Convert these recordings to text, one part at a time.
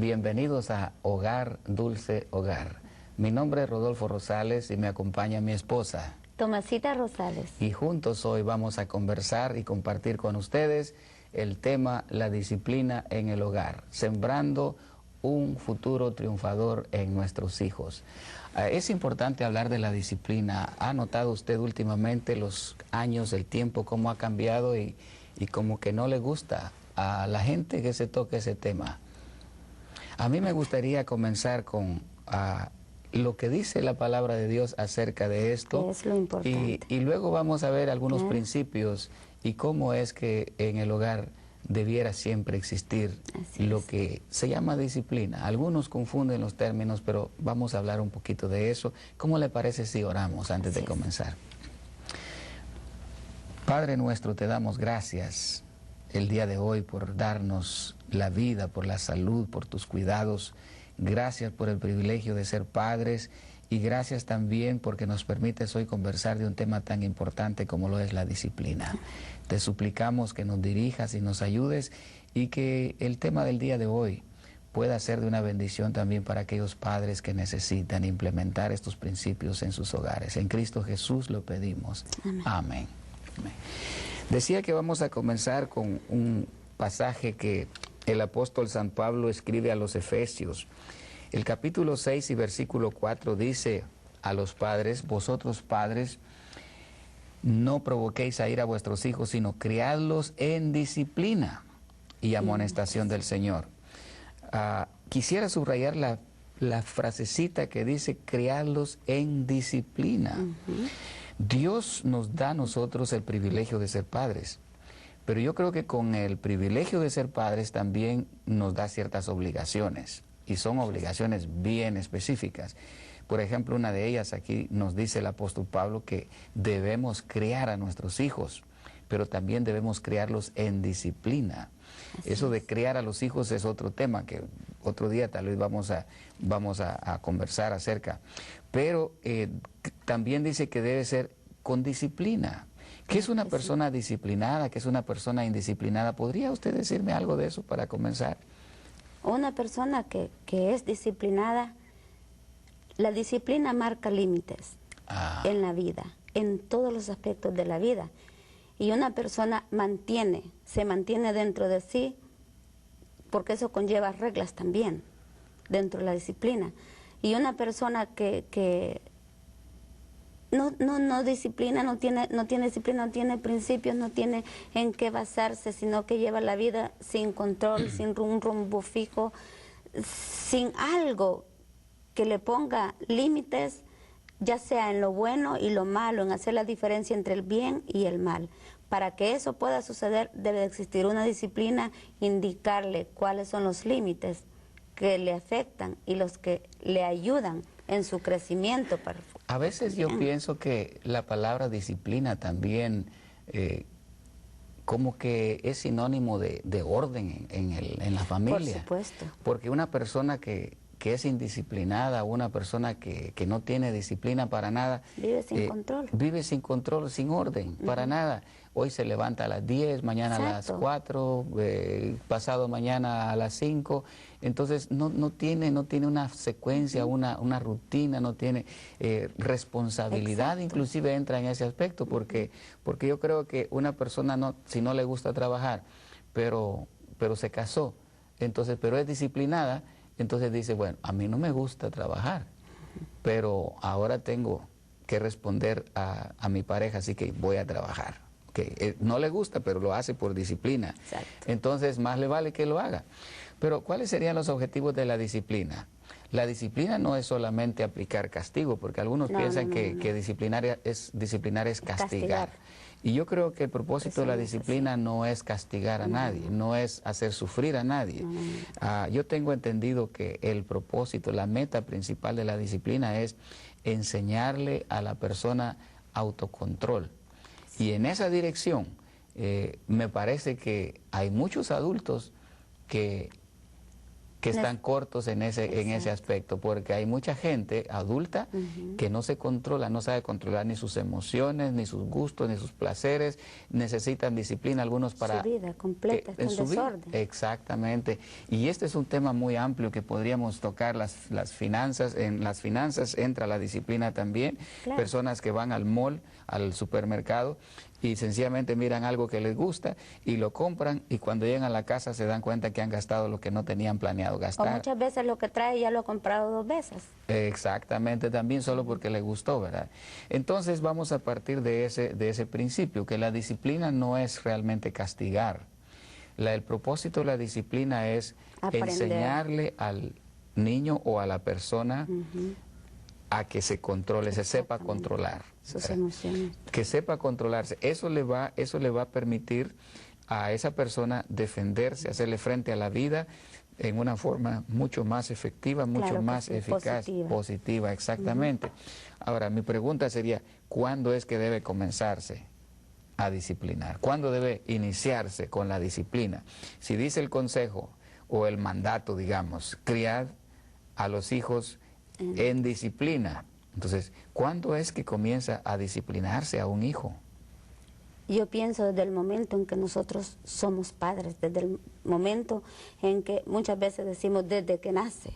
bienvenidos a Hogar Dulce Hogar. Mi nombre es Rodolfo Rosales y me acompaña mi esposa Tomasita Rosales. Y juntos hoy vamos a conversar y compartir con ustedes el tema la disciplina en el hogar, sembrando un futuro triunfador en nuestros hijos. Es importante hablar de la disciplina. ¿Ha notado usted últimamente los años, el tiempo, cómo ha cambiado y como que no le gusta a la gente que se toque ese tema? A mí me gustaría comenzar con lo que dice la palabra de Dios acerca de esto. Que es lo importante. Y luego vamos a ver algunos principios y cómo es que en el hogar debiera siempre existir lo que se llama disciplina. Algunos confunden los términos, pero vamos a hablar un poquito de eso. ¿Cómo le parece si oramos antes de comenzar? Padre nuestro, te damos gracias el día de hoy por darnos la vida, por la salud, por tus cuidados. Gracias por el privilegio de ser padres y gracias también porque nos permites hoy conversar de un tema tan importante como lo es la disciplina. Te suplicamos que nos dirijas y nos ayudes y que el tema del día de hoy pueda ser de una bendición también para aquellos padres que necesitan implementar estos principios en sus hogares. En Cristo Jesús lo pedimos. Amén. Amén. Amén. Decía que vamos a comenzar con un pasaje que el apóstol San Pablo escribe a los Efesios. El capítulo 6 y versículo 4 dice a los padres: vosotros padres, no provoquéis a ira a vuestros hijos, sino criadlos en disciplina y amonestación del Señor. Quisiera subrayar la frasecita que dice criadlos en disciplina. Dios nos da a nosotros el privilegio de ser padres, pero yo creo que con el privilegio de ser padres también nos da ciertas obligaciones, y son obligaciones bien específicas. Por ejemplo, una de ellas aquí nos dice el apóstol Pablo que debemos criar a nuestros hijos, pero también debemos criarlos en disciplina. Eso de criar a los hijos es otro tema que otro día tal vez vamos a conversar acerca. Pero también dice que debe ser con disciplina. ¿Qué es una persona disciplinada? ¿Qué es una persona indisciplinada? ¿Podría usted decirme algo de eso para comenzar? Una persona que es disciplinada, la disciplina marca límites en la vida, en todos los aspectos de la vida. Y una persona se mantiene dentro de sí, porque eso conlleva reglas también, dentro de la disciplina. Y una persona que no disciplina, no tiene disciplina, no tiene principios, no tiene en qué basarse, sino que lleva la vida sin control, sin un rumbo fijo, sin algo que le ponga límites, ya sea en lo bueno y lo malo, en hacer la diferencia entre el bien y el mal. Para que eso pueda suceder, debe existir una disciplina, indicarle cuáles son los límites que le afectan y los que le ayudan en su crecimiento. A veces yo pienso que la palabra disciplina también como que es sinónimo de orden en la familia. Por supuesto. Porque una persona que es indisciplinada, una persona que no tiene disciplina para nada, vive sin control. Vive sin control, sin orden, para nada. Hoy se levanta a las 10, mañana a las 4, pasado mañana a las 5. Entonces no tiene una secuencia, una rutina, no tiene responsabilidad. Inclusive entra en ese aspecto, porque yo creo que una persona, si no le gusta trabajar, pero se casó, entonces, pero es disciplinada, entonces dice, bueno, a mí no me gusta trabajar, pero ahora tengo que responder a mi pareja, así que voy a trabajar. Que no le gusta, pero lo hace por disciplina. Exacto. Entonces, más le vale que lo haga. Pero, ¿cuáles serían los objetivos de la disciplina? La disciplina no es solamente aplicar castigo, porque algunos piensan que disciplinar es castigar. Y yo creo que el propósito de la disciplina no es castigar a nadie, no es hacer sufrir a nadie. Yo tengo entendido que el propósito, la meta principal de la disciplina es enseñarle a la persona autocontrol. Y en esa dirección me parece que hay muchos adultos que que están cortos en ese aspecto, porque hay mucha gente adulta que no se controla, no sabe controlar ni sus emociones, ni sus gustos, ni sus placeres, necesitan disciplina, algunos para... Su vida completa está en desorden. Exactamente, y este es un tema muy amplio que podríamos tocar, las finanzas. En las finanzas entra la disciplina también, claro. Personas que van al mall, al supermercado, y sencillamente miran algo que les gusta y lo compran, y cuando llegan a la casa se dan cuenta que han gastado lo que no tenían planeado gastar. O muchas veces lo que trae ya lo ha comprado 2 veces. Exactamente, también solo porque le gustó, ¿verdad? Entonces vamos a partir de ese principio, que la disciplina no es realmente castigar. El propósito de la disciplina es enseñarle al niño o a la persona a que se controle, se sepa controlar. Sus emociones. Que sepa controlarse. Eso le va a permitir a esa persona defenderse, hacerle frente a la vida en una forma mucho más efectiva, mucho más eficaz, positiva, exactamente. Ahora, mi pregunta sería, ¿cuándo es que debe comenzarse a disciplinar? ¿Cuándo debe iniciarse con la disciplina? Si dice el consejo o el mandato, digamos, criad a los hijos en disciplina. Entonces, ¿cuándo es que comienza a disciplinarse a un hijo? Yo pienso desde el momento en que nosotros somos padres, desde el momento en que muchas veces decimos desde que nace,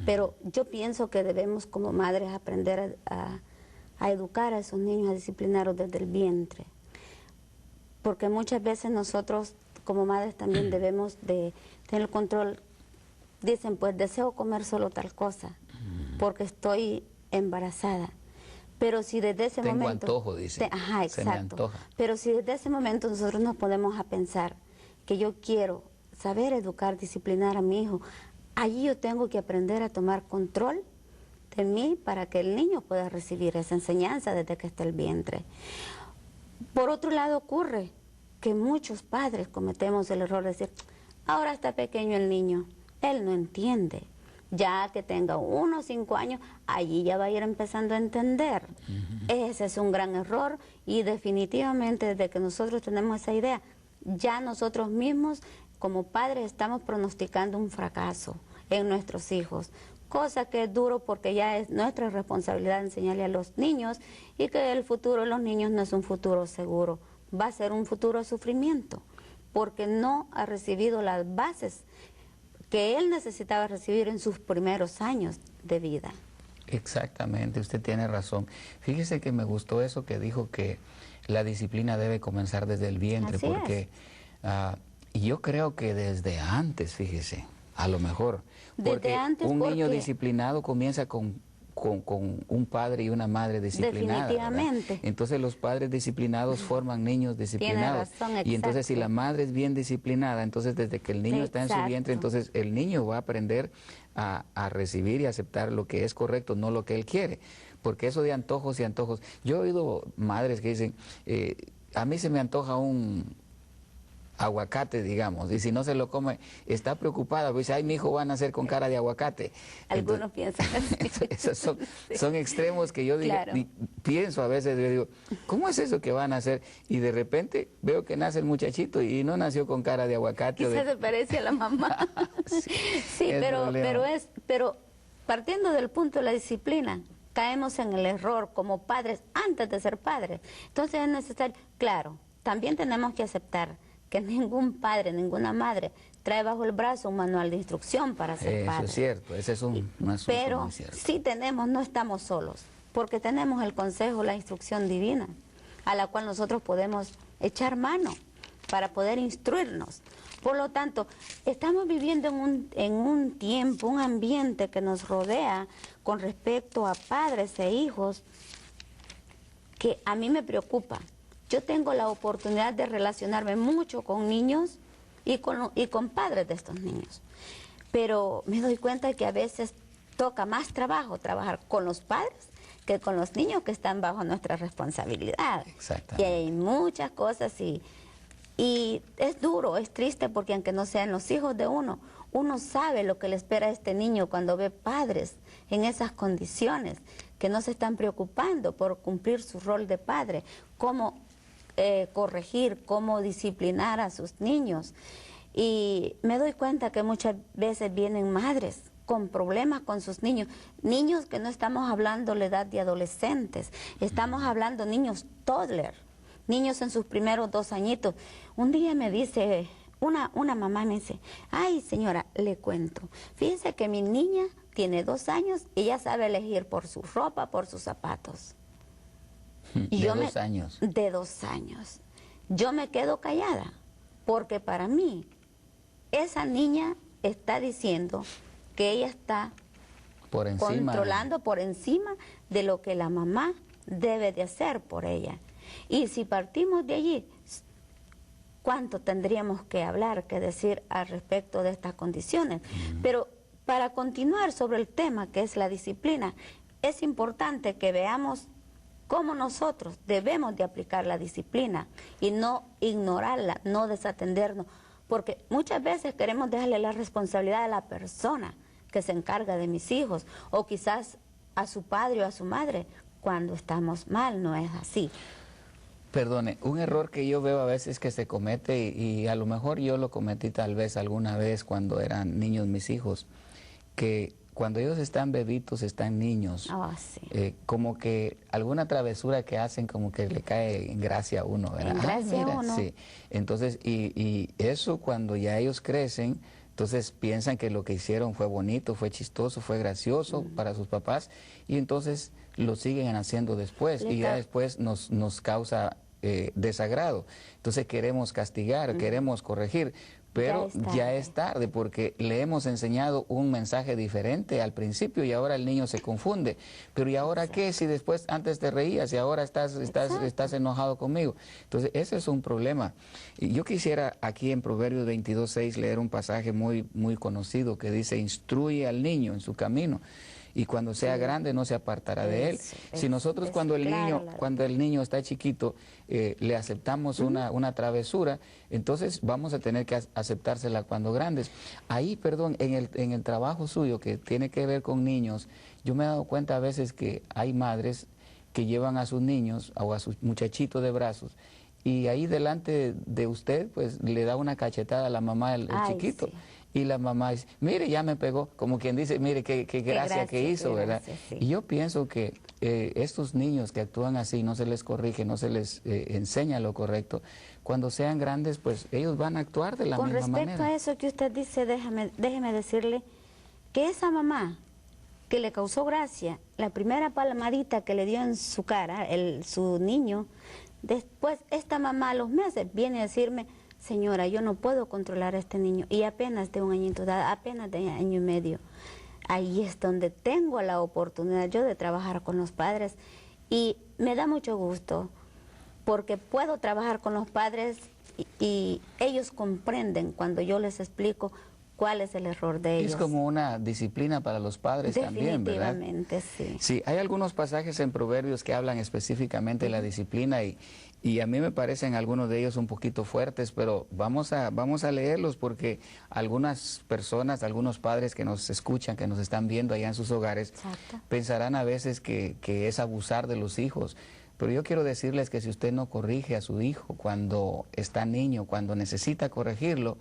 pero yo pienso que debemos como madres aprender a educar a esos niños, a disciplinarlos desde el vientre, porque muchas veces nosotros como madres también debemos de tener el control. Dicen, pues deseo comer solo tal cosa, porque estoy embarazada. Pero si desde ese momento... Tengo antojo, dice. Ajá, exacto. Se me antoja. Pero si desde ese momento nosotros nos podemos a pensar que yo quiero saber educar, disciplinar a mi hijo, allí yo tengo que aprender a tomar control de mí para que el niño pueda recibir esa enseñanza desde que está el vientre. Por otro lado ocurre que muchos padres cometemos el error de decir, ahora está pequeño el niño, él no entiende. Ya que tenga 1 o 5 años, allí ya va a ir empezando a entender. Ese es un gran error y definitivamente desde que nosotros tenemos esa idea, ya nosotros mismos como padres estamos pronosticando un fracaso en nuestros hijos, cosa que es duro porque ya es nuestra responsabilidad enseñarle a los niños y que el futuro de los niños no es un futuro seguro, va a ser un futuro de sufrimiento porque no ha recibido las bases que él necesitaba recibir en sus primeros años de vida. Exactamente, usted tiene razón. Fíjese que me gustó eso que dijo, que la disciplina debe comenzar desde el vientre, así porque yo creo que desde antes, fíjese, a lo mejor, porque un niño disciplinado comienza con un padre y una madre disciplinadas. Definitivamente. ¿Verdad? Entonces los padres disciplinados forman niños disciplinados. Tiene razón, y entonces si la madre es bien disciplinada, entonces desde que el niño está en su vientre, entonces el niño va a aprender a recibir y aceptar lo que es correcto, no lo que él quiere. Porque eso de antojos y antojos, yo he oído madres que dicen, a mí se me antoja un aguacate, digamos, y si no se lo come, está preocupada, pues ay, mi hijo va a nacer con cara de aguacate. Algunos piensan así. Esos son extremos que yo digo, claro. Pienso a veces, yo digo, ¿cómo es eso que va a nacer? Y de repente veo que nace el muchachito y no nació con cara de aguacate. Quizás se parece a la mamá. Sí, pero partiendo del punto de la disciplina, caemos en el error como padres antes de ser padres. Entonces es necesario, claro, también tenemos que aceptar que ningún padre, ninguna madre trae bajo el brazo un manual de instrucción para ser padre. Eso es cierto, ese es un asunto pero muy cierto. Sí tenemos, no estamos solos, porque tenemos el consejo, la instrucción divina, a la cual nosotros podemos echar mano para poder instruirnos. Por lo tanto, estamos viviendo en un tiempo, un ambiente que nos rodea con respecto a padres e hijos, que a mí me preocupa. Yo tengo la oportunidad de relacionarme mucho con niños y con padres de estos niños. Pero me doy cuenta que a veces toca más trabajar con los padres que con los niños que están bajo nuestra responsabilidad. Exactamente. Y hay muchas cosas y es duro, es triste porque aunque no sean los hijos de uno, uno sabe lo que le espera a este niño cuando ve padres en esas condiciones, que no se están preocupando por cumplir su rol de padre, cómo corregir, cómo disciplinar a sus niños. Y me doy cuenta que muchas veces vienen madres con problemas con sus niños, niños que no estamos hablando la edad de adolescentes, estamos hablando niños toddler, niños en sus primeros 2 añitos. Un día me dice, una mamá me dice, ay señora, le cuento, fíjese que mi niña tiene 2 años y ella sabe elegir por su ropa, por sus zapatos. Y de 2 años. De 2 años. Yo me quedo callada, porque para mí, esa niña está diciendo que ella está por encima, controlando por encima de lo que la mamá debe de hacer por ella. Y si partimos de allí, ¿cuánto tendríamos que hablar, que decir al respecto de estas condiciones? Pero para continuar sobre el tema que es la disciplina, es importante que veamos cómo nosotros debemos de aplicar la disciplina y no ignorarla, no desatendernos, porque muchas veces queremos dejarle la responsabilidad a la persona que se encarga de mis hijos, o quizás a su padre o a su madre, cuando estamos mal. No es así. Perdone, un error que yo veo a veces que se comete, y a lo mejor yo lo cometí tal vez alguna vez cuando eran niños mis hijos, que cuando ellos están bebitos, están niños, sí. como que alguna travesura que hacen como que le cae en gracia a uno, ¿verdad? En gracia a uno. Sí. Entonces, y eso cuando ya ellos crecen, entonces piensan que lo que hicieron fue bonito, fue chistoso, fue gracioso para sus papás, y entonces lo siguen haciendo después, y ya después nos causa desagrado. Entonces queremos castigar, queremos corregir, pero ya es tarde, porque le hemos enseñado un mensaje diferente al principio y ahora el niño se confunde. Pero ¿y ahora qué? Si después antes te reías y ahora estás enojado conmigo. Entonces ese es un problema. Y yo quisiera aquí en Proverbios 22:6 leer un pasaje muy conocido que dice: instruye al niño en su camino, y cuando sea grande no se apartará de él. Si nosotros cuando el niño está chiquito le aceptamos una travesura, entonces vamos a tener que aceptársela cuando grandes. Ahí, perdón, en el trabajo suyo que tiene que ver con niños, yo me he dado cuenta a veces que hay madres que llevan a sus niños o a sus muchachitos de brazos, y ahí delante de usted pues le da una cachetada a la mamá el chiquito. Sí. Y la mamá dice, mire, ya me pegó, como quien dice, mire, qué gracia que hizo, ¿verdad? Sí. Y yo pienso que estos niños que actúan así, no se les corrige, no se les enseña lo correcto, cuando sean grandes, pues ellos van a actuar de la misma manera. Con respecto a eso que usted dice, déjeme decirle que esa mamá que le causó gracia, la primera palmadita que le dio en su cara, su niño, después esta mamá a los meses viene a decirme, señora, yo no puedo controlar a este niño, y apenas de 1 añito de edad, apenas de 1 año y medio. Ahí es donde tengo la oportunidad yo de trabajar con los padres, y me da mucho gusto porque puedo trabajar con los padres y ellos comprenden cuando yo les explico cuál es el error de ellos. Es como una disciplina para los padres también, ¿verdad? Definitivamente, sí. Sí, hay algunos pasajes en Proverbios que hablan específicamente de la disciplina, y a mí me parecen algunos de ellos un poquito fuertes, pero vamos a leerlos, porque algunas personas, algunos padres que nos escuchan, que nos están viendo allá en sus hogares, pensarán a veces que es abusar de los hijos. Pero yo quiero decirles que si usted no corrige a su hijo cuando está niño, cuando necesita corregirlo,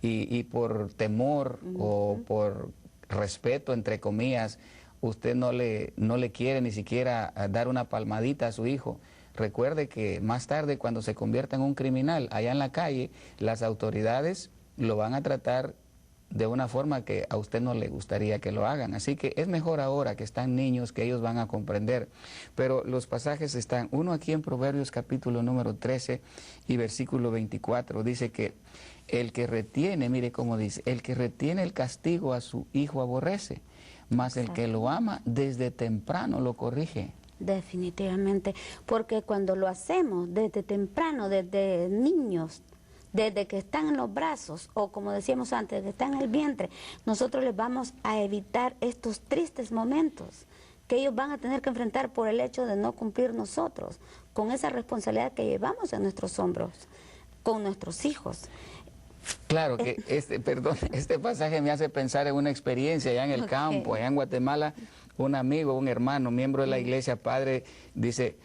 y por temor o por respeto, entre comillas, usted no le quiere ni siquiera dar una palmadita a su hijo, recuerde que más tarde, cuando se convierta en un criminal allá en la calle, las autoridades lo van a tratar de una forma que a usted no le gustaría que lo hagan. Así que es mejor ahora que están niños, que ellos van a comprender. Pero los pasajes están, uno aquí en Proverbios capítulo número 13 y versículo 24, dice que el que retiene, mire cómo dice, el que retiene el castigo a su hijo aborrece, mas el que lo ama desde temprano lo corrige. Definitivamente, porque cuando lo hacemos desde temprano, desde niños, desde que están en los brazos, o como decíamos antes, desde que están en el vientre, nosotros les vamos a evitar estos tristes momentos que ellos van a tener que enfrentar por el hecho de no cumplir nosotros, con esa responsabilidad que llevamos en nuestros hombros, con nuestros hijos. Claro que este pasaje me hace pensar en una experiencia allá en el campo, allá en Guatemala. Un amigo, un hermano, miembro de la iglesia, padre, dice,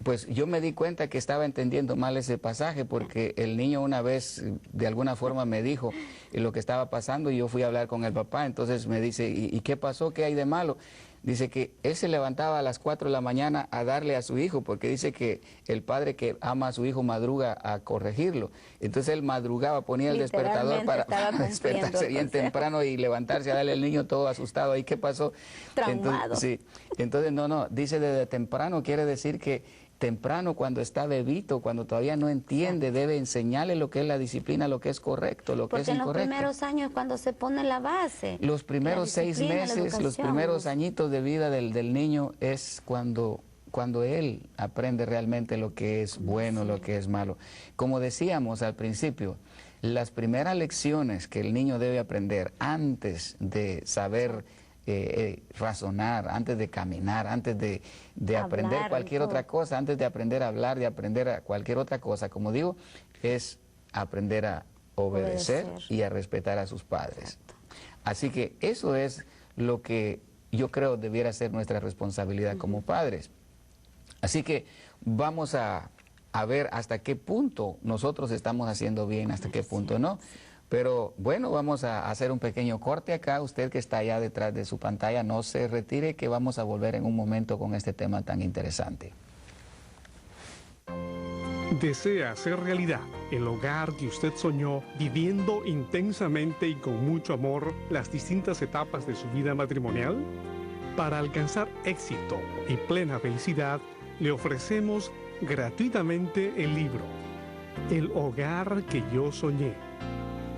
Pues yo me di cuenta que estaba entendiendo mal ese pasaje porque el niño una vez de alguna forma me dijo lo que estaba pasando y yo fui a hablar con el papá, entonces me dice, ¿y qué pasó? ¿Qué hay de malo? Dice que él se levantaba a las 4 de la mañana a darle a su hijo porque dice que el padre que ama a su hijo madruga a corregirlo. Entonces él madrugaba, ponía el despertador para despertarse bien temprano y levantarse a darle al niño todo asustado. ¿Ahí qué pasó? Traumado. Entonces, sí. Entonces no, dice desde temprano, quiere decir que temprano, cuando está bebito, cuando todavía no entiende, debe enseñarle lo que es la disciplina, lo que es correcto, lo que es incorrecto. Porque en los primeros años cuando se pone la base. Los primeros 6 meses, los primeros añitos de vida del niño es cuando él aprende realmente lo que es bueno, lo que es malo. Como decíamos al principio, las primeras lecciones que el niño debe aprender antes de saber razonar, antes de caminar, antes de aprender cualquier otra cosa, antes de aprender a hablar, de aprender a cualquier otra cosa, como digo, es aprender a obedecer y a respetar a sus padres. Exacto. Así que eso es lo que yo creo debiera ser nuestra responsabilidad como padres. Así que vamos a ver hasta qué punto nosotros estamos haciendo bien, hasta qué punto no. Pero bueno, vamos a hacer un pequeño corte acá. Usted que está allá detrás de su pantalla, no se retire, que vamos a volver en un momento con este tema tan interesante. ¿Desea hacer realidad el hogar que usted soñó, viviendo intensamente y con mucho amor las distintas etapas de su vida matrimonial? Para alcanzar éxito y plena felicidad, le ofrecemos gratuitamente el libro El hogar que yo soñé,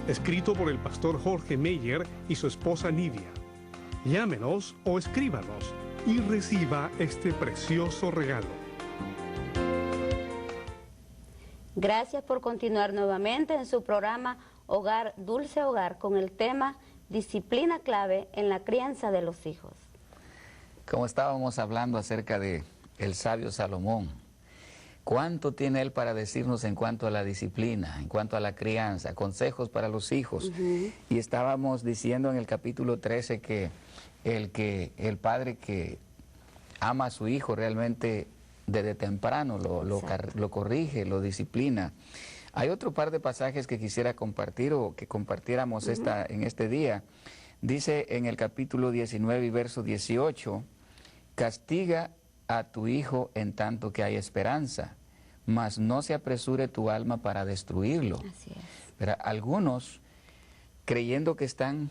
escrito por el pastor Jorge Meyer y su esposa Nidia. Llámenos o escríbanos y reciba este precioso regalo. Gracias por continuar nuevamente en su programa Hogar, Dulce Hogar, con el tema Disciplina clave en la crianza de los hijos. Como estábamos hablando acerca de el sabio Salomón, ¿cuánto tiene él para decirnos en cuanto a la disciplina, en cuanto a la crianza, consejos para los hijos? Y estábamos diciendo en el capítulo 13 que el padre que ama a su hijo realmente desde temprano lo corrige, lo disciplina. Hay otro par de pasajes que quisiera compartir o que compartiéramos en este día. Dice en el capítulo 19 y verso 18, castiga a tu hijo en tanto que hay esperanza, mas no se apresure tu alma para destruirlo. Así es. Pero algunos, creyendo que están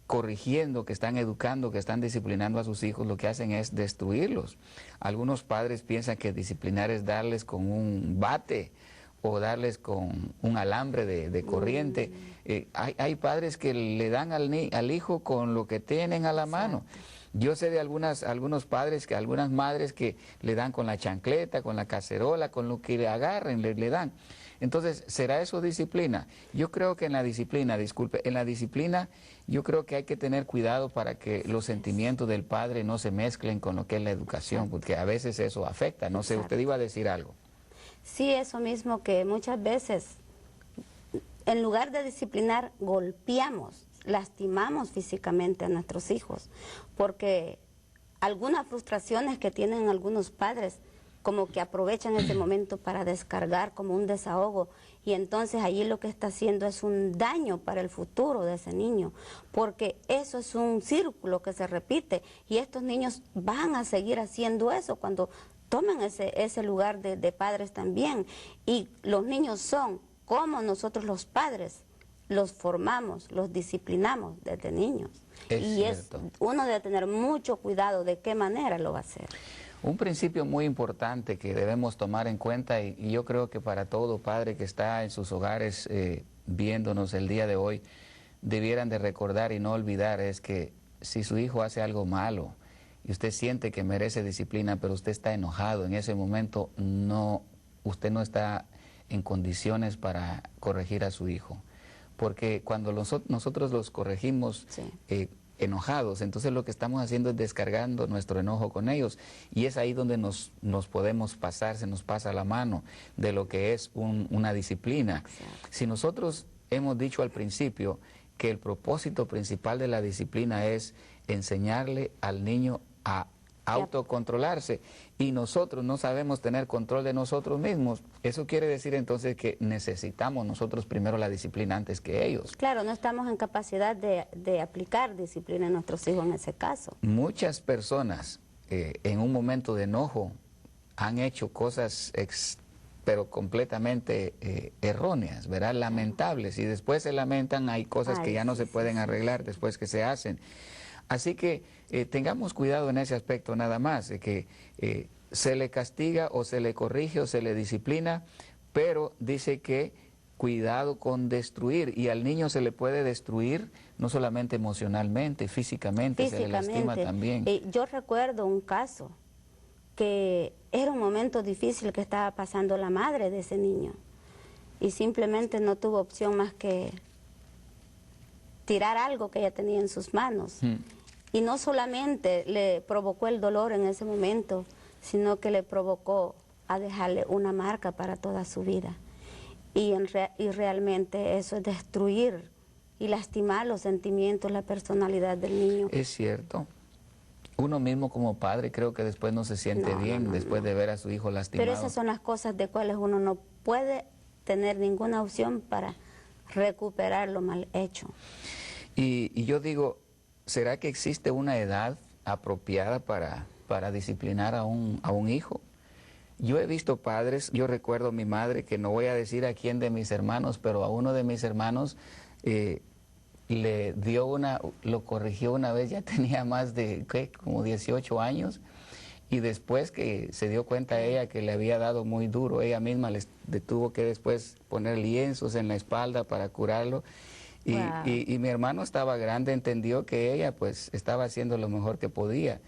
corrigiendo, que están educando, que están disciplinando a sus hijos, lo que hacen es destruirlos. Algunos padres piensan que disciplinar es darles con un bate o darles con un alambre de corriente. Hay padres que le dan al hijo con lo que tienen a la mano. Yo sé de algunos padres, algunas madres que le dan con la chancleta, con la cacerola, con lo que le agarren, le dan. Entonces, ¿será eso disciplina? Yo creo que en la disciplina, yo creo que hay que tener cuidado para que los sentimientos del padre no se mezclen con lo que es la educación, porque a veces eso afecta. No sé, usted iba a decir algo. Sí, eso mismo, que muchas veces, en lugar de disciplinar, golpeamos, lastimamos físicamente a nuestros hijos, porque algunas frustraciones que tienen algunos padres, como que aprovechan ese momento para descargar como un desahogo, y entonces allí lo que está haciendo es un daño para el futuro de ese niño, porque eso es un círculo que se repite, y estos niños van a seguir haciendo eso cuando tomen ese lugar de padres también, y los niños son como nosotros los padres los formamos, los disciplinamos desde niños. Uno debe tener mucho cuidado de qué manera lo va a hacer. Un principio muy importante que debemos tomar en cuenta, y yo creo que para todo padre que está en sus hogares viéndonos el día de hoy, debieran de recordar y no olvidar, es que si su hijo hace algo malo y usted siente que merece disciplina, pero usted está enojado, en ese momento usted no está en condiciones para corregir a su hijo. Porque cuando nosotros los corregimos enojados, entonces lo que estamos haciendo es descargando nuestro enojo con ellos, y es ahí donde nos podemos pasar, se nos pasa la mano de lo que es una disciplina. Exacto. Si nosotros hemos dicho al principio que el propósito principal de la disciplina es enseñarle al niño a autocontrolarse, y nosotros no sabemos tener control de nosotros mismos. Eso quiere decir entonces que necesitamos nosotros primero la disciplina antes que ellos. Claro, no estamos en capacidad de aplicar disciplina a nuestros hijos en ese caso. Muchas personas en un momento de enojo han hecho cosas pero completamente erróneas, ¿verdad? Lamentables, y después se lamentan, hay cosas que ya no se pueden arreglar después que se hacen. Así que tengamos cuidado en ese aspecto nada más, de que se le castiga o se le corrige o se le disciplina, pero dice que cuidado con destruir, y al niño se le puede destruir no solamente emocionalmente, físicamente. Se le lastima también. Yo recuerdo un caso que era un momento difícil que estaba pasando la madre de ese niño, y simplemente no tuvo opción más que tirar algo que ella tenía en sus manos. Y no solamente le provocó el dolor en ese momento, sino que le provocó a dejarle una marca para toda su vida. Y realmente eso es destruir y lastimar los sentimientos, la personalidad del niño. Es cierto. Uno mismo como padre creo que después no se siente bien después de ver a su hijo lastimado. Pero esas son las cosas de cuales uno no puede tener ninguna opción para recuperar lo mal hecho. Y yo digo, ¿será que existe una edad apropiada para disciplinar a un hijo? Yo he visto padres, yo recuerdo a mi madre, que no voy a decir a quién de mis hermanos, pero a uno de mis hermanos le dio lo corrigió una vez, ya tenía más de, como 18 años, y después que se dio cuenta ella que le había dado muy duro, ella misma le tuvo que después poner lienzos en la espalda para curarlo. Y mi hermano estaba grande, entendió que ella pues estaba haciendo lo mejor que podía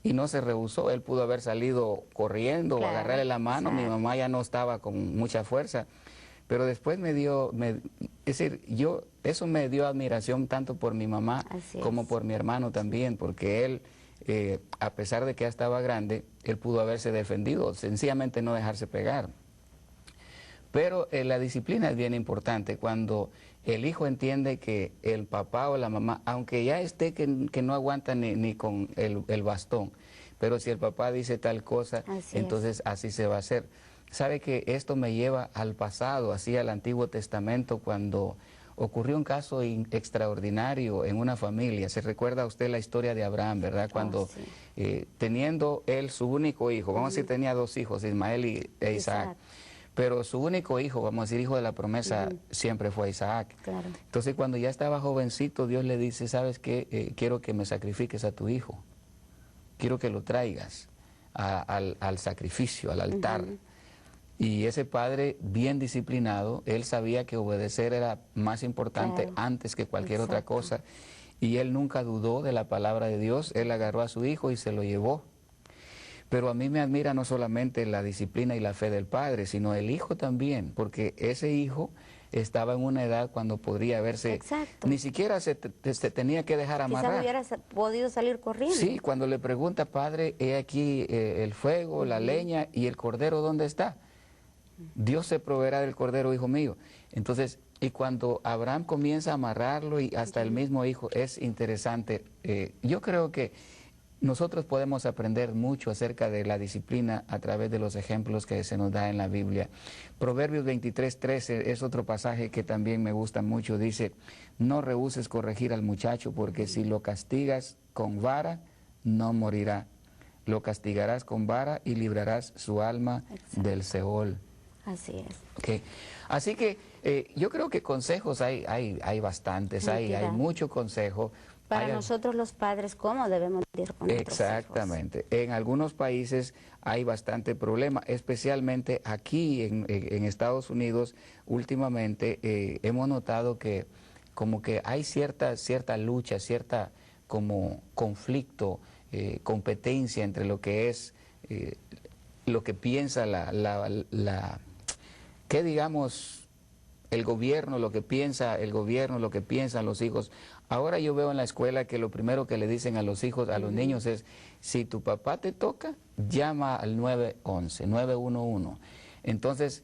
y no se rehusó. Él pudo haber salido corriendo o agarrarle la mano. Mi mamá ya no estaba con mucha fuerza, pero después es decir, eso me dio admiración tanto por mi mamá como por mi hermano también, porque él, a pesar de que ya estaba grande, él pudo haberse defendido, sencillamente no dejarse pegar. Pero la disciplina es bien importante cuando el hijo entiende que el papá o la mamá, aunque ya esté que no aguanta ni con el bastón, pero si el papá dice tal cosa, entonces así se va a hacer. Sabe que esto me lleva al pasado, así al Antiguo Testamento, cuando ocurrió un caso extraordinario en una familia. Se recuerda a usted la historia de Abraham, ¿verdad? Cuando teniendo él su único hijo, vamos a decir tenía dos hijos, Ismael e Isaac. Pero su único hijo, vamos a decir hijo de la promesa, siempre fue Isaac. Claro. Entonces cuando ya estaba jovencito, Dios le dice, ¿sabes qué? Quiero que me sacrifiques a tu hijo. Quiero que lo traigas al sacrificio, al altar. Y ese padre, bien disciplinado, él sabía que obedecer era más importante antes que cualquier otra cosa. Y él nunca dudó de la palabra de Dios. Él agarró a su hijo y se lo llevó. Pero a mí me admira no solamente la disciplina y la fe del padre, sino el hijo también, porque ese hijo estaba en una edad cuando podría haberse, ni siquiera se tenía que dejar amarrar. Quizás hubiera podido salir corriendo. Sí, cuando le pregunta, padre, he aquí el fuego, la leña, y el cordero, ¿dónde está? Dios se proveerá del cordero, hijo mío. Entonces, y cuando Abraham comienza a amarrarlo y hasta el mismo hijo, es interesante. Yo creo que nosotros podemos aprender mucho acerca de la disciplina a través de los ejemplos que se nos da en la Biblia. Proverbios 23:13 es otro pasaje que también me gusta mucho. Dice, no rehúses corregir al muchacho, porque si lo castigas con vara, no morirá. Lo castigarás con vara y librarás su alma del Seol. Así es. Okay. Así que yo creo que consejos hay bastantes, hay mucho consejo. Para nosotros los padres, ¿cómo debemos ir con nuestros hijos? Exactamente. En algunos países hay bastante problema, especialmente aquí en Estados Unidos. Últimamente hemos notado que como que hay cierta lucha, cierta como conflicto, competencia entre lo que es, lo que piensa ¿qué digamos? El gobierno, lo que piensa el gobierno, lo que piensan los hijos. Ahora yo veo en la escuela que lo primero que le dicen a los hijos, a los niños es, si tu papá te toca, llama al 911, 911. Entonces,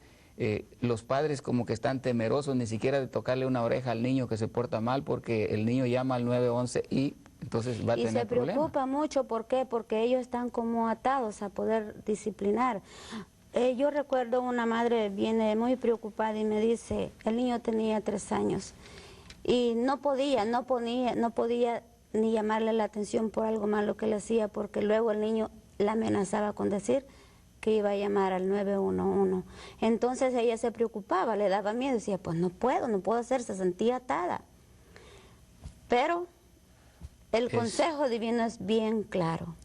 los padres como que están temerosos ni siquiera de tocarle una oreja al niño que se porta mal, porque el niño llama al 911 y entonces va a y tener se problemas. preocupa mucho, ¿por qué? Porque ellos están como atados a poder disciplinar. Yo recuerdo una madre viene muy preocupada y me dice, el niño tenía 3 años y no podía ni llamarle la atención por algo malo que le hacía, porque luego el niño la amenazaba con decir que iba a llamar al 911. Entonces ella se preocupaba, le daba miedo, decía, pues no puedo hacer, se sentía atada. Pero el consejo divino es bien claro.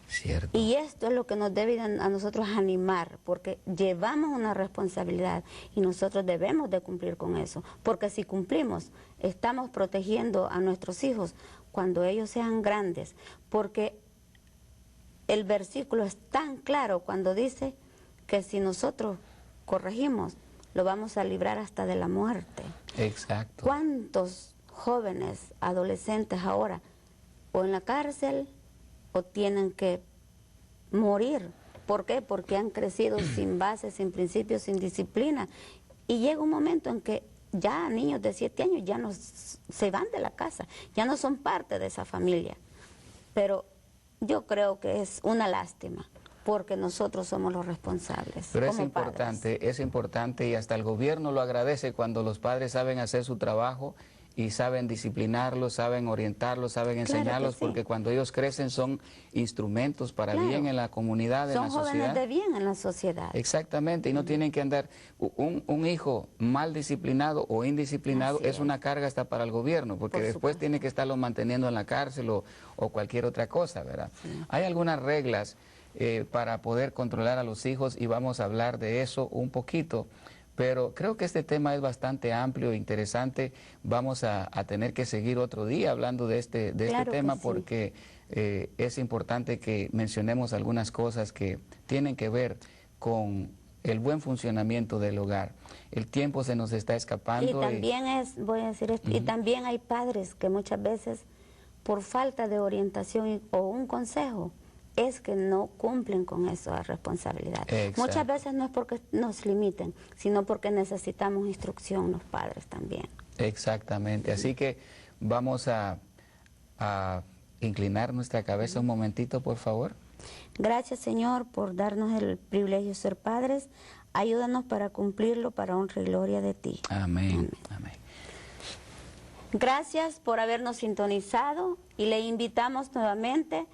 Cierto. Y esto es lo que nos debe a nosotros animar, porque llevamos una responsabilidad y nosotros debemos de cumplir con eso, porque si cumplimos, estamos protegiendo a nuestros hijos cuando ellos sean grandes, porque el versículo es tan claro cuando dice que si nosotros corregimos, lo vamos a librar hasta de la muerte. Exacto. ¿Cuántos jóvenes, adolescentes ahora, o en la cárcel, o tienen que morir? ¿Por qué? Porque han crecido sin base, sin principios, sin disciplina. Y llega un momento en que ya niños de 7 años ya no se van de la casa, ya no son parte de esa familia. Pero yo creo que es una lástima, porque nosotros somos los responsables. Pero como es importante y hasta el gobierno lo agradece cuando los padres saben hacer su trabajo y saben disciplinarlos, saben orientarlos, saben enseñarlos, sí. porque cuando ellos crecen son instrumentos para Claro. bien en la comunidad, en la sociedad. Son jóvenes de bien en la sociedad. Exactamente, y no tienen que andar, un hijo mal disciplinado o indisciplinado Así es una carga hasta para el gobierno, porque Por después supuesto. tiene que estarlo manteniendo en la cárcel o cualquier otra cosa, ¿verdad? Sí. Hay algunas reglas para poder controlar a los hijos y vamos a hablar de eso un poquito. Pero creo que este tema es bastante amplio e interesante. Vamos a tener que seguir otro día hablando de este Claro tema que sí. porque es importante que mencionemos algunas cosas que tienen que ver con el buen funcionamiento del hogar. El tiempo se nos está escapando. Y también voy a decir esto, y también hay padres que muchas veces por falta de orientación o un consejo es que no cumplen con esa responsabilidad. Exacto. Muchas veces no es porque nos limiten, sino porque necesitamos instrucción los padres también. Exactamente, así que vamos a inclinar nuestra cabeza un momentito, por favor. Gracias, Señor, por darnos el privilegio de ser padres. Ayúdanos para cumplirlo, para honra y gloria de ti. Amén. Amén. Gracias por habernos sintonizado y le invitamos nuevamente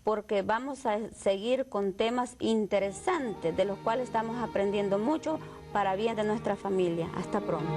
porque vamos a seguir con temas interesantes de los cuales estamos aprendiendo mucho para bien de nuestra familia. Hasta pronto.